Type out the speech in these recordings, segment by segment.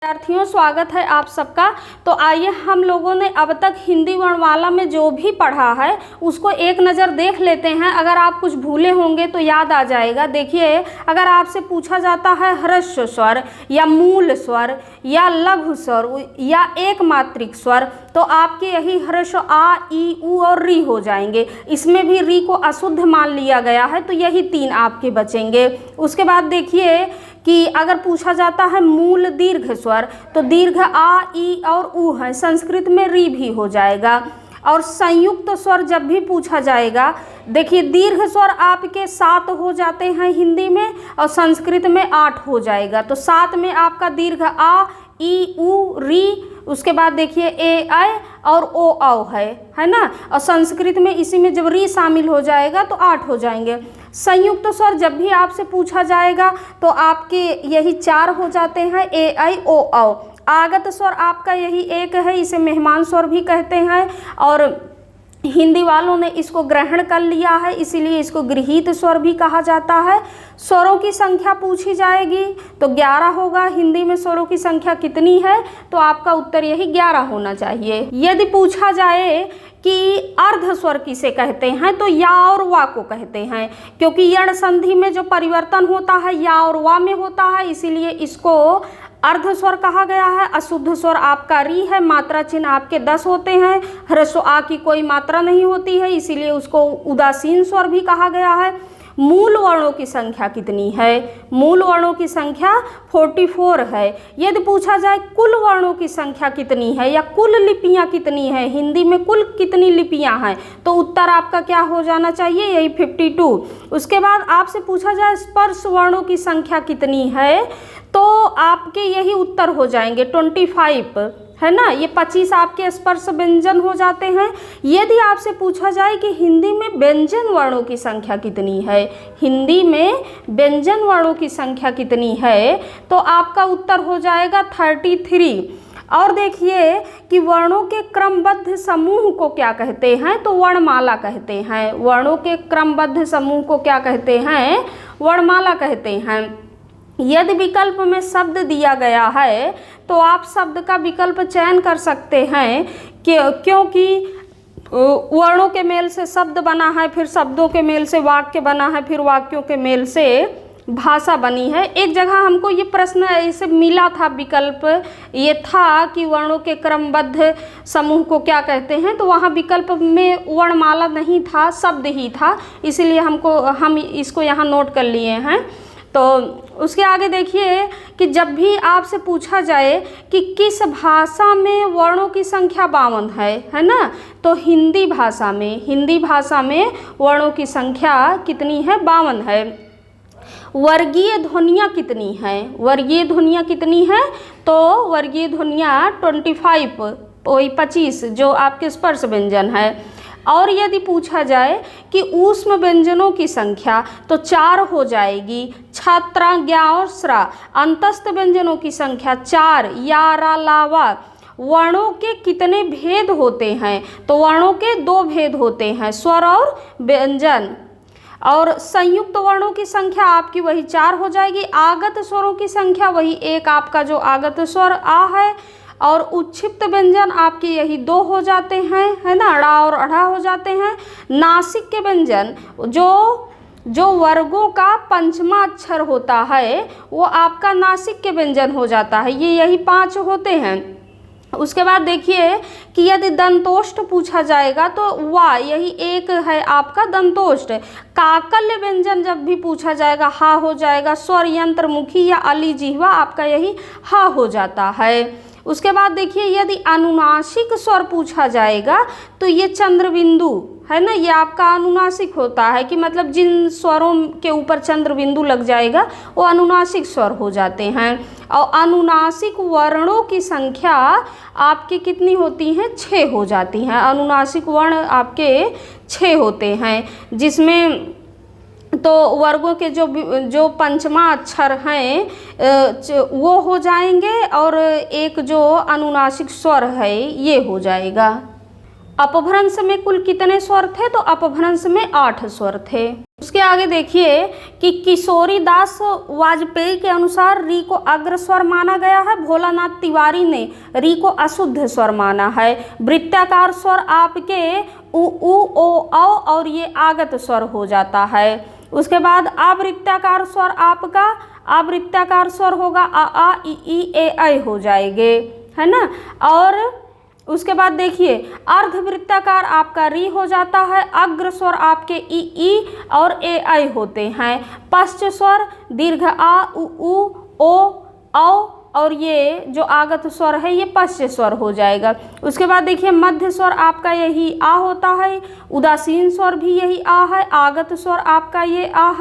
विद्यार्थियों, स्वागत है आप सबका। तो आइए हम लोगों ने अब तक हिंदी वर्णमाला में जो भी पढ़ा है उसको एक नज़र देख लेते हैं। अगर आप कुछ भूले होंगे तो याद आ जाएगा। देखिए, अगर आपसे पूछा जाता है ह्रस्व स्वर या मूल स्वर या लघु स्वर या एक मात्रिक स्वर, तो आपके यही ह्रस्व आ, ई, उ और री हो जाएंगे। इसमें भी री को अशुद्ध मान लिया गया है, तो यही तीन आपके बचेंगे। उसके बाद देखिए कि अगर पूछा जाता है मूल दीर्घ स्वर, तो दीर्घ आ, ई और उ है, संस्कृत में री भी हो जाएगा। और संयुक्त स्वर जब भी पूछा जाएगा, देखिए दीर्घ स्वर आपके 7 हो जाते हैं हिंदी में और संस्कृत में 8 हो जाएगा। तो 7 में आपका दीर्घ आ, ई, उ, री, उसके बाद देखिए ए, ऐ और ओ, औ है ना। और संस्कृत में इसी में जब री शामिल हो जाएगा तो 8 हो जाएंगे। संयुक्त स्वर जब भी आपसे पूछा जाएगा तो आपके यही 4 हो जाते हैं, ए, ऐ, ओ, औ। आगत स्वर आपका यही एक है, इसे मेहमान स्वर भी कहते हैं और हिंदी वालों ने इसको ग्रहण कर लिया है, इसीलिए इसको गृहीत स्वर भी कहा जाता है। स्वरों की संख्या पूछी जाएगी तो 11 होगा। हिंदी में स्वरों की संख्या कितनी है, तो आपका उत्तर यही 11 होना चाहिए। यदि पूछा जाए कि अर्ध स्वर किसे कहते हैं, तो या और वा को कहते हैं, क्योंकि यण संधि में जो परिवर्तन होता है या और वा में होता है, इसीलिए इसको अर्ध स्वर कहा गया है। अशुद्ध स्वर आपका री है, मात्रा चिन्ह आपके 10 होते हैं। ह्रस्व आ की कोई मात्रा नहीं होती है, इसीलिए उसको उदासीन स्वर भी कहा गया है। मूल वर्णों की संख्या कितनी है? मूल वर्णों की संख्या 44 है। यदि पूछा जाए कुल वर्णों की संख्या कितनी है या कुल लिपियां कितनी है, हिंदी में कुल कितनी लिपियां हैं, तो उत्तर आपका क्या हो जाना चाहिए? यही 52। उसके बाद आपसे पूछा जाए स्पर्श वर्णों की संख्या कितनी है, तो आपके यही उत्तर हो जाएंगे 25, है ना। ये 25 आपके स्पर्श व्यंजन हो जाते हैं। यदि आपसे पूछा जाए कि हिंदी में व्यंजन वर्णों की संख्या कितनी है, हिंदी में व्यंजन वर्णों की संख्या कितनी है, तो आपका उत्तर हो जाएगा 33। और देखिए कि वर्णों के क्रमबद्ध समूह को क्या कहते हैं, तो वर्णमाला कहते हैं। वर्णों के क्रमबद्ध समूह को क्या कहते हैं? वर्णमाला कहते हैं। यदि विकल्प में शब्द दिया गया है तो आप शब्द का विकल्प चयन कर सकते हैं, क्योंकि वर्णों के मेल से शब्द बना है, फिर शब्दों के मेल से वाक्य बना है, फिर वाक्यों के मेल से भाषा बनी है। एक जगह हमको ये प्रश्न ऐसे मिला था, विकल्प ये था कि वर्णों के क्रमबद्ध समूह को क्या कहते हैं, तो वहाँ विकल्प में वर्णमाला नहीं था, शब्द ही था, इसीलिए हम इसको यहाँ नोट कर लिए हैं। तो उसके आगे देखिए कि जब भी आपसे पूछा जाए कि किस भाषा में वर्णों की संख्या 52 है ना, तो हिंदी भाषा में वर्णों की संख्या कितनी है? 52 है। वर्गीय ध्वनियाँ कितनी हैं? वर्गीय ध्वनियाँ कितनी हैं? तो वर्गीय ध्वनियाँ 25 जो आपके स्पर्श व्यंजन है। और यदि पूछा जाए कि ऊष्म व्यंजनों की संख्या, तो 4 हो जाएगी, छात्रा, ज्ञा और श्रा। अंतस्थ व्यंजनों की संख्या 4, या, रा, ला, वा। वर्णों के कितने भेद होते हैं, तो वर्णों के 2 भेद होते हैं, स्वर और व्यंजन। और संयुक्त वर्णों की संख्या आपकी वही 4 हो जाएगी। आगत स्वरों की संख्या वही एक आपका जो आगत स्वर आ है, और उच्छिप्त व्यंजन आपके यही 2 हो जाते हैं, है ना, अड़ा और अढ़ा हो जाते हैं। नासिक के व्यंजन जो वर्गों का पंचमा अक्षर होता है, वो आपका नासिक के व्यंजन हो जाता है, ये यही 5 होते हैं। उसके बाद देखिए कि यदि दंतोष्ठ पूछा जाएगा तो वाह यही एक है आपका दंतोष्ठ। काकल्य व्यंजन जब भी पूछा जाएगा हा हो जाएगा। स्वर यंत्रमुखी या अली जिह्वा आपका यही हा हो जाता है। उसके बाद देखिए यदि अनुनासिक स्वर पूछा जाएगा तो ये चंद्रबिंदु है ना, ये आपका अनुनासिक होता है, कि मतलब जिन स्वरों के ऊपर चंद्र बिंदु लग जाएगा वो अनुनासिक स्वर हो जाते हैं। और अनुनासिक वर्णों की संख्या आपकी कितनी होती हैं? 6 हो जाती हैं। अनुनासिक वर्ण आपके 6 होते हैं, जिसमें तो वर्गों के जो पंचमा अक्षर हैं वो हो जाएंगे और एक जो अनुनासिक स्वर है ये हो जाएगा। अपभ्रंश में कुल कितने स्वर थे? तो अपभ्रंश में 8 स्वर थे। उसके आगे देखिए कि किशोरी दास वाजपेयी के अनुसार री को अग्र स्वर माना गया है, भोलानाथ तिवारी ने री को अशुद्ध स्वर माना है। वृत्ताकार स्वर आपके उ ओ औ और ये आगत स्वर हो जाता है। उसके बाद आवृत्ताकार स्वर आपका आवृत्ताकार स्वर होगा आ ई ए ऐ हो जाएंगे, है ना। और उसके बाद देखिए अर्धवृत्ताकार आपका री हो जाता है, अग्र स्वर आपके ई और ए ऐ होते हैं। पश्च स्वर दीर्घ आ उ ओ औ और ये जो आगत स्वर है ये पश्च स्वर हो जाएगा। उसके बाद देखिए मध्य स्वर आपका यही आ होता है, उदासीन स्वर भी यही आ है, आगत स्वर आपका ये आ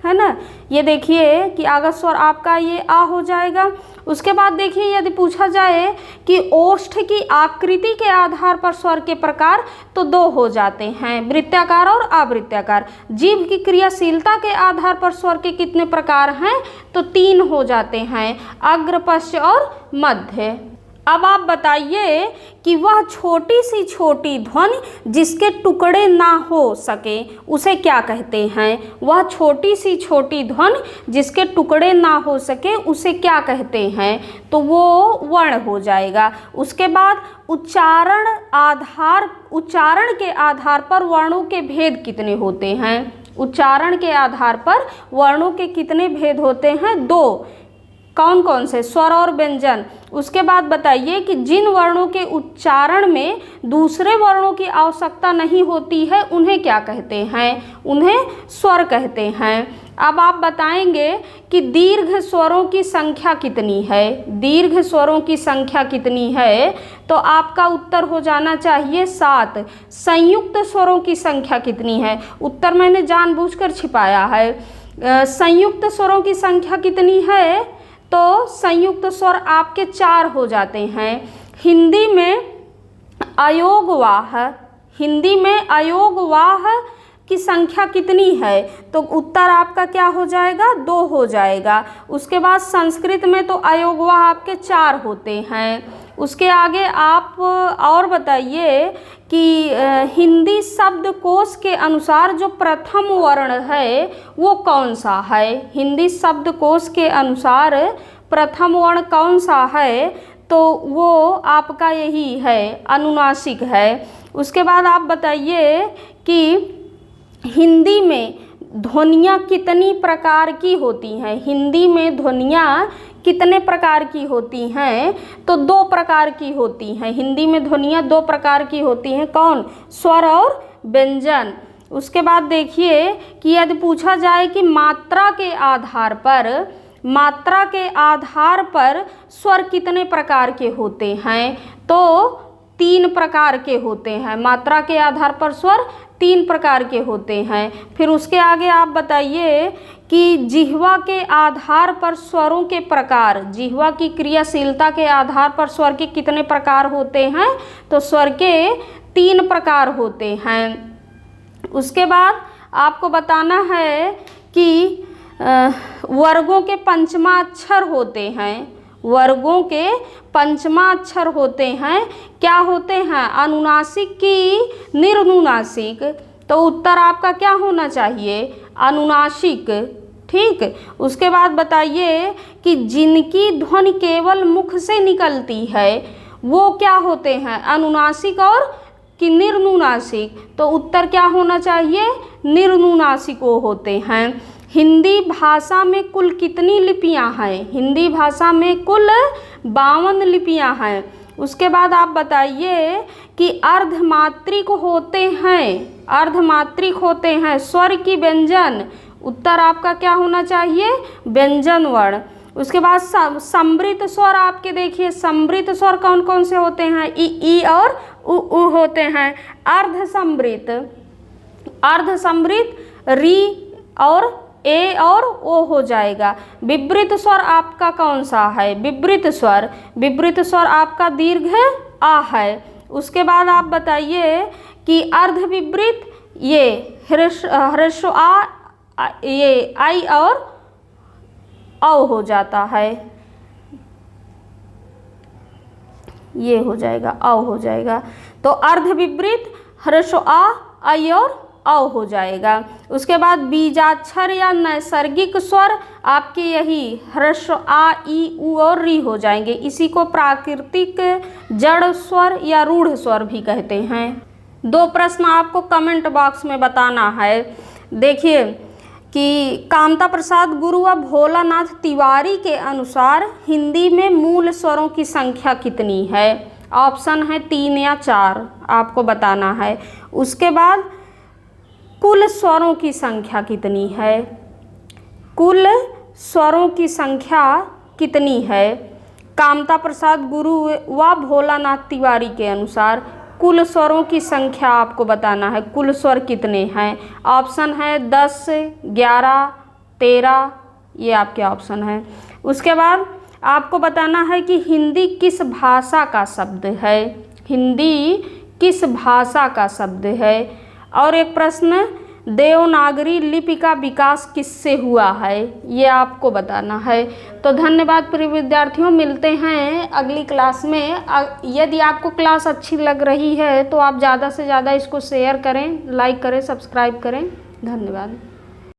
है ना। ये देखिए कि आगत स्वर आपका ये आ हो जाएगा। उसके बाद देखिए यदि पूछा जाए कि ओष्ठ की आकृति के आधार पर स्वर के प्रकार तो 2 हो जाते हैं, वृत्ताकार और अवृत्ताकार। जीभ की क्रियाशीलता के आधार पर स्वर के कितने प्रकार हैं? तो 3 हो जाते हैं, अग्र पश्च और मध्य। अब आप बताइए कि वह छोटी सी छोटी ध्वनि जिसके टुकड़े ना हो सके उसे क्या कहते हैं? वह छोटी सी छोटी ध्वनि जिसके टुकड़े ना हो सके उसे क्या कहते हैं? तो वो वर्ण हो जाएगा। उसके बाद उच्चारण के आधार पर वर्णों के भेद कितने होते हैं? उच्चारण के आधार पर वर्णों के कितने भेद होते हैं? 2। कौन कौन से? स्वर और व्यंजन। उसके बाद बताइए कि जिन वर्णों के उच्चारण में दूसरे वर्णों की आवश्यकता नहीं होती है उन्हें क्या कहते हैं? उन्हें स्वर कहते हैं। अब आप बताएंगे कि दीर्घ स्वरों की संख्या कितनी है? दीर्घ स्वरों की संख्या कितनी है? तो आपका उत्तर हो जाना चाहिए 7। संयुक्त स्वरों की संख्या कितनी है? उत्तर मैंने जानबूझकर छिपाया है। संयुक्त स्वरों की संख्या कितनी है? तो संयुक्त स्वर आपके 4 हो जाते हैं। हिंदी में अयोगवाह की संख्या कितनी है? तो उत्तर आपका क्या हो जाएगा? 2 हो जाएगा। उसके बाद संस्कृत में तो अयोगवाह आपके 4 होते हैं। उसके आगे आप और बताइए कि हिंदी शब्दकोश के अनुसार जो प्रथम वर्ण है वो कौन सा है? हिंदी शब्दकोश के अनुसार प्रथम वर्ण कौन सा है? तो वो आपका यही है, अनुनासिक है। उसके बाद आप बताइए कि हिंदी में ध्वनियाँ कितनी प्रकार की होती हैं? हिंदी में ध्वनियाँ कितने प्रकार की होती हैं? तो 2 प्रकार की होती हैं। हिंदी में ध्वनियाँ 2 प्रकार की होती हैं। कौन? स्वर और व्यंजन। उसके बाद देखिए कि यदि पूछा जाए कि मात्रा के आधार पर स्वर कितने प्रकार के होते हैं? तो 3 प्रकार के होते हैं। मात्रा के आधार पर स्वर 3 प्रकार के होते हैं। फिर उसके आगे आप बताइए कि जिह्वा के आधार पर स्वरों के प्रकार, जिह्वा की क्रियाशीलता के आधार पर स्वर के कितने प्रकार होते हैं? तो स्वर के 3 प्रकार होते हैं। उसके बाद आपको बताना है कि वर्गों के पंचमाक्षर होते हैं। वर्गों के पंचमाक्षर होते हैं। क्या होते हैं? अनुनासिक की निर्नुनासिक। तो उत्तर आपका क्या होना चाहिए? अनुनासिक। ठीक। उसके बाद बताइए कि जिनकी ध्वनि केवल मुख से निकलती है वो क्या होते हैं? अनुनासिक और कि निर्नुनासिक। तो उत्तर क्या होना चाहिए? निर्नुनासिक वो होते हैं। हिंदी भाषा में कुल कितनी लिपियां हैं? हिंदी भाषा में कुल 52 लिपियां हैं। उसके बाद आप बताइए कि अर्धमात्रिक होते हैं स्वर की व्यंजन। उत्तर आपका क्या होना चाहिए? व्यंजन वर्ण। उसके बाद समृत स्वर आपके देखिए, समृत स्वर कौन कौन से होते हैं? ई और उ होते हैं। अर्धसमृत री और ए और ओ हो जाएगा। विवृत स्वर आपका कौन सा है? विवृत स्वर आपका दीर्घ आ है। उसके बाद आप बताइए कि अर्धविवृत ये ह्रस्व आ, ये आई और औ हो जाता है, ये हो जाएगा, औ हो जाएगा। तो अर्धविपरीत ह्रस्व आ, ऐ और औ हो जाएगा। उसके बाद बीजाक्षर या नैसर्गिक स्वर आपके यही ह्रस्व आ, ई, उ और री हो जाएंगे। इसी को प्राकृतिक जड़ स्वर या रूढ़ स्वर भी कहते हैं। 2 प्रश्न आपको कमेंट बॉक्स में बताना है। देखिए कि कामता प्रसाद गुरु व भोलानाथ तिवारी के अनुसार हिंदी में मूल स्वरों की संख्या कितनी है? ऑप्शन है 3 या 4, आपको बताना है। उसके बाद कुल स्वरों की संख्या कितनी है? कुल स्वरों की संख्या कितनी है? कामता प्रसाद गुरु व भोलानाथ तिवारी के अनुसार कुल स्वरों की संख्या आपको बताना है। कुल स्वर कितने हैं? ऑप्शन है 10, 11, 13, ये आपके ऑप्शन है। उसके बाद आपको बताना है कि हिंदी किस भाषा का शब्द है? हिंदी किस भाषा का शब्द है? और एक प्रश्न, देवनागरी लिपि का विकास किससे हुआ है? ये आपको बताना है। तो धन्यवाद प्रिय विद्यार्थियों, मिलते हैं अगली क्लास में। यदि आपको क्लास अच्छी लग रही है तो आप ज़्यादा से ज़्यादा इसको शेयर करें, लाइक करें, सब्सक्राइब करें। धन्यवाद।